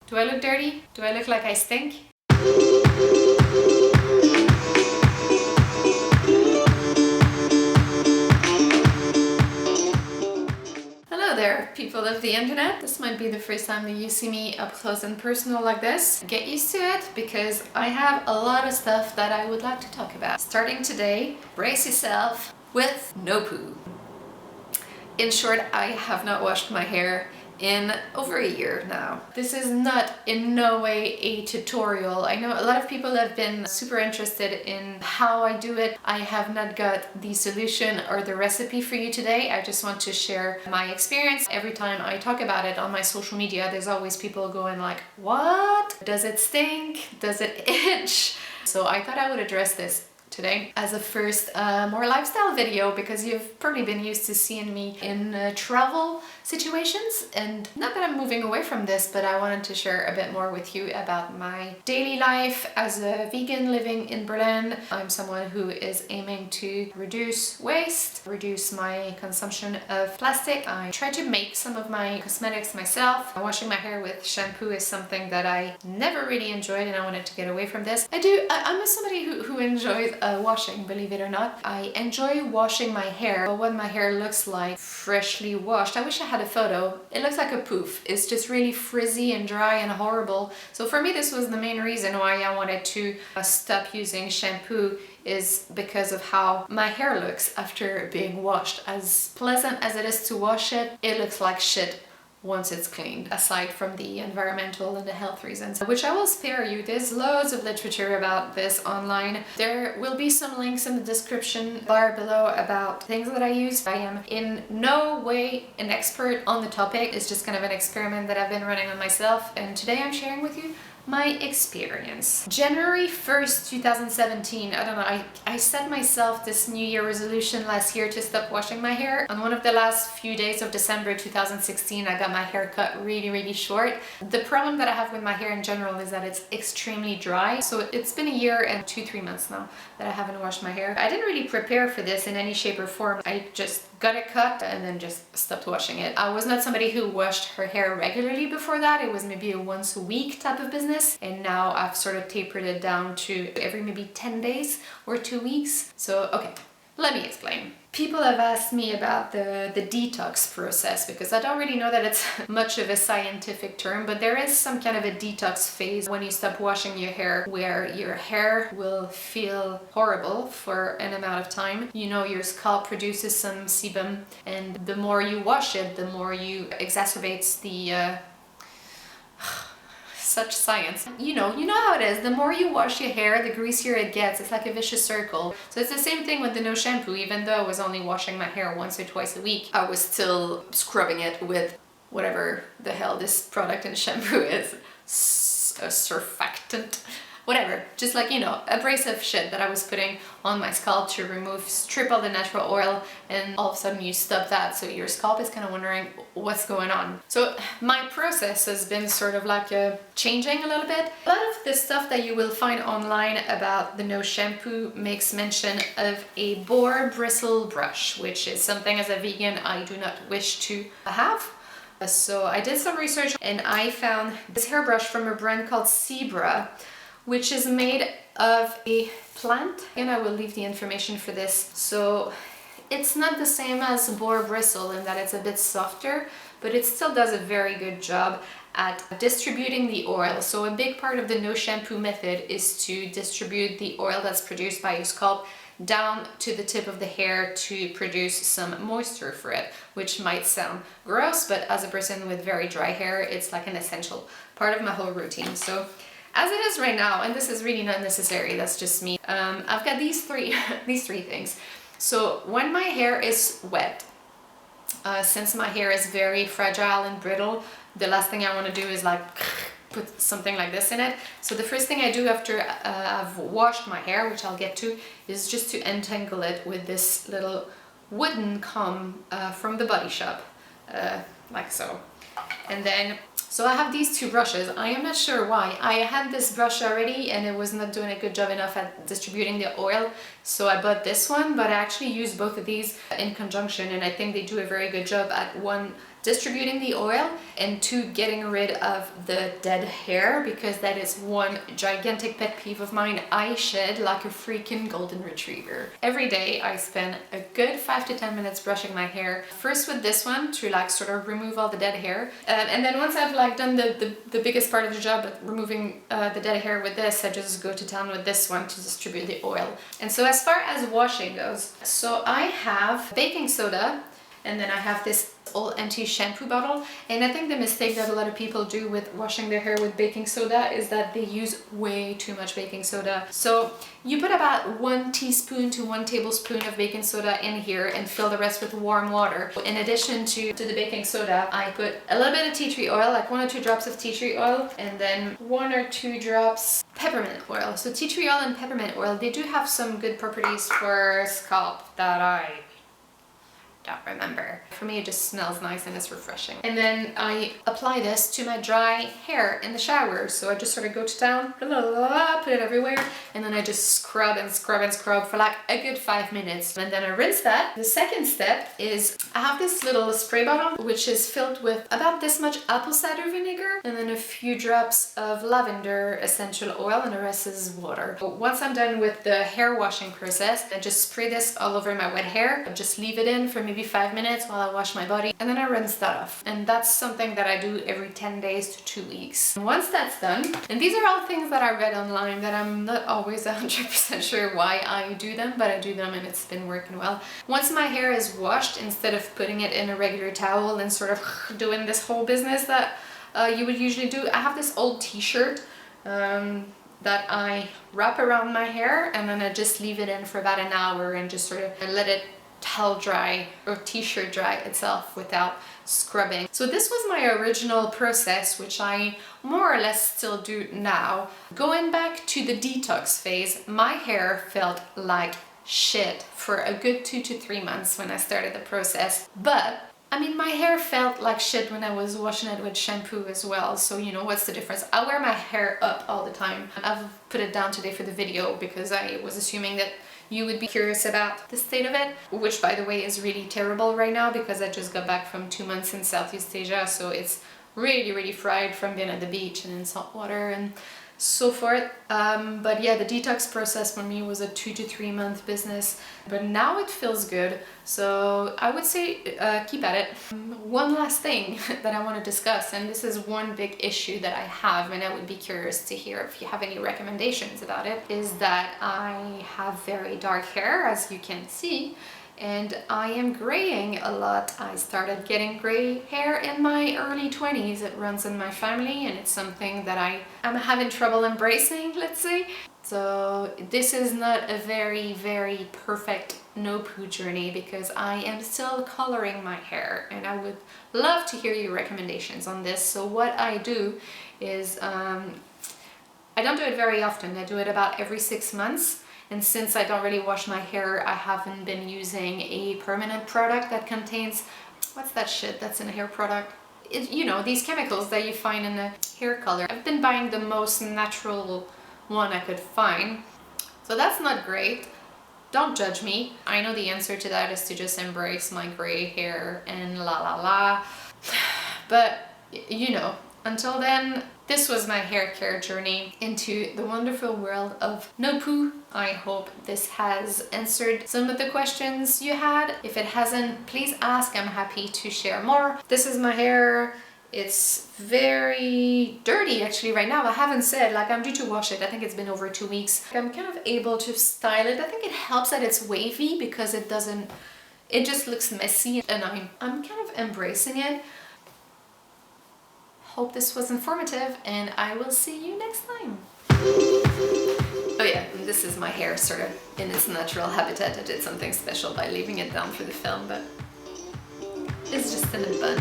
Do I look dirty? Do I look like I stink? Hello there, people of the internet. This might be the first time that you see me up close and personal like this. Get used to it because I have a lot of stuff that I would like to talk about. Starting today, brace yourself with Nopoo. In short, I have not washed my hair in over a year now. This is not in no way a tutorial. I know a lot of people have been super interested in how I do it. I have not got the solution or the recipe for you today. I just want to share my experience. Every time I talk about it on my social media, there's always people going like, what? Does it stink? Does it itch? So I thought I would address this today as a first more lifestyle video, because you've probably been used to seeing me in travel situations, and not that I'm moving away from this, but I wanted to share a bit more with you about my daily life as a vegan living in Berlin. I'm someone who is aiming to reduce waste, reduce my consumption of plastic. I try to make some of my cosmetics myself. Washing my hair with shampoo is something that I never really enjoyed, and I wanted to get away from this. I'm somebody who enjoys washing, believe it or not. I enjoy washing my hair, but what my hair looks like freshly washed, I wish I had a photo. It looks like a poof. It's just really frizzy and dry and horrible. So for me, this was the main reason why I wanted to stop using shampoo, is because of how my hair looks after being washed. As pleasant as it is to wash it, it looks like shit once it's cleaned, aside from the environmental and the health reasons, which I will spare you. There's loads of literature about this online. There will be some links in the description bar below about things that I use. I am in no way an expert on the topic. It's just kind of an experiment that I've been running on myself, and today I'm sharing with you my experience. January 1st, 2017, I don't know, I set myself this New Year resolution last year to stop washing my hair. On one of the last few days of December 2016, I got my hair cut really short. The problem that I have with my hair in general is that it's extremely dry. So it's been a year and 2-3 months now that I haven't washed my hair. I didn't really prepare for this in any shape or form. I just got it cut and then just stopped washing it. I was not somebody who washed her hair regularly before that. It was maybe a once a week type of business, and now I've sort of tapered it down to every maybe 10 days or 2 weeks. So okay, let me explain. People have asked me about the detox process, because I don't really know that it's much of a scientific term, but there is some kind of a detox phase when you stop washing your hair, where your hair will feel horrible for an amount of time. You know, your scalp produces some sebum, and the more you wash it, the more you exacerbates the such science. You know how it is. The more you wash your hair, the greasier it gets. It's like a vicious circle. So it's the same thing with the no shampoo. Even though I was only washing my hair once or twice a week, I was still scrubbing it with whatever the hell this product and shampoo is. A surfactant. Whatever, just like, you know, abrasive shit that I was putting on my scalp to strip all the natural oil, and all of a sudden you stop that, so your scalp is kind of wondering what's going on. So my process has been sort of like changing a little bit. A lot of the stuff that you will find online about the no shampoo makes mention of a boar bristle brush, which is something as a vegan I do not wish to have. So I did some research and I found this hairbrush from a brand called Cebra, which is made of a plant, and I will leave the information for this. So it's not the same as boar bristle in that it's a bit softer, but it still does a very good job at distributing the oil. So a big part of the no shampoo method is to distribute the oil that's produced by your scalp down to the tip of the hair to produce some moisture for it, which might sound gross, but as a person with very dry hair, it's like an essential part of my whole routine. So as it is right now, and this is really not necessary, that's just me, I've got these three things. So when my hair is wet, since my hair is very fragile and brittle, the last thing I want to do is like put something like this in it. So the first thing I do after I've washed my hair, which I'll get to, is just to untangle it with this little wooden comb from the Body Shop, like so. And then, so I have these two brushes. I am not sure why. I had this brush already and it was not doing a good job enough at distributing the oil, so I bought this one, but I actually use both of these in conjunction, and I think they do a very good job at one distributing the oil, and 2, getting rid of the dead hair, because that is one gigantic pet peeve of mine. I shed like a freaking golden retriever. Every day I spend a good 5 to 10 minutes brushing my hair. First with this one to like sort of remove all the dead hair. And then once I've like done the biggest part of the job, removing the dead hair with this, I just go to town with this one to distribute the oil. And so as far as washing goes, so I have baking soda, and then I have this old empty shampoo bottle. And I think the mistake that a lot of people do with washing their hair with baking soda is that they use way too much baking soda. So you put about 1 teaspoon to 1 tablespoon of baking soda in here and fill the rest with warm water. In addition to the baking soda, I put a little bit of tea tree oil, like 1 or 2 drops of tea tree oil, and then 1 or 2 drops peppermint oil. So tea tree oil and peppermint oil, they do have some good properties for scalp that I don't remember. For me, it just smells nice and it's refreshing. And then I apply this to my dry hair in the shower. So I just sort of go to town, put it everywhere, and then I just scrub and scrub and scrub for like a good 5 minutes. And then I rinse that. The second step is I have this little spray bottle, which is filled with about this much apple cider vinegar, and then a few drops of lavender essential oil, and the rest is water. Once I'm done with the hair washing process, I just spray this all over my wet hair. I just leave it in for maybe 5 minutes while I wash my body, and then I rinse that off. And that's something that I do every 10 days to 2 weeks. And once that's done, and these are all things that I read online that I'm not always 100% sure why I do them, but I do them and it's been working well. Once my hair is washed, instead of putting it in a regular towel and sort of doing this whole business that you would usually do, I have this old t-shirt that I wrap around my hair, and then I just leave it in for about an hour and just sort of let it towel dry or t-shirt dry itself without scrubbing. So this was my original process, which I more or less still do now. Going back to the detox phase, my hair felt like shit for a good 2 to 3 months when I started the process. But I mean, my hair felt like shit when I was washing it with shampoo as well. So, you know, what's the difference? I wear my hair up all the time. I've put it down today for the video because I was assuming that you would be curious about the state of it, which by the way is really terrible right now because I just got back from 2 months in Southeast Asia. So it's really fried from being at the beach and in salt water and so forth. But yeah, the detox process for me was a 2 to 3 month business, but now it feels good. So I would say keep at it. One last thing that I want to discuss, and this is one big issue that I have, and I would be curious to hear if you have any recommendations about it, is that I have very dark hair, as you can see, and I am graying a lot. I started getting gray hair in my early 20s. It runs in my family and it's something that I'm having trouble embracing, let's say. So this is not a very perfect Nopoo journey because I am still coloring my hair, and I would love to hear your recommendations on this. So what I do is, I don't do it very often. I do it about every 6 months. And since I don't really wash my hair, I haven't been using a permanent product that contains, what's that shit that's in a hair product? You know, these chemicals that you find in a hair color. I've been buying the most natural one I could find. So that's not great. Don't judge me. I know the answer to that is to just embrace my gray hair and la. But, you know, until then, this was my hair care journey into the wonderful world of Nopoo. I hope this has answered some of the questions you had. If it hasn't, please ask. I'm happy to share more. This is my hair. It's very dirty actually right now. I haven't said, like, I'm due to wash it. I think it's been over 2 weeks. I'm kind of able to style it. I think it helps that it's wavy because it just looks messy, and I'm kind of embracing it. Hope this was informative, and I will see you next time. Oh yeah, and this is my hair sort of in its natural habitat. I did something special by leaving it down for the film, but it's just in a bun.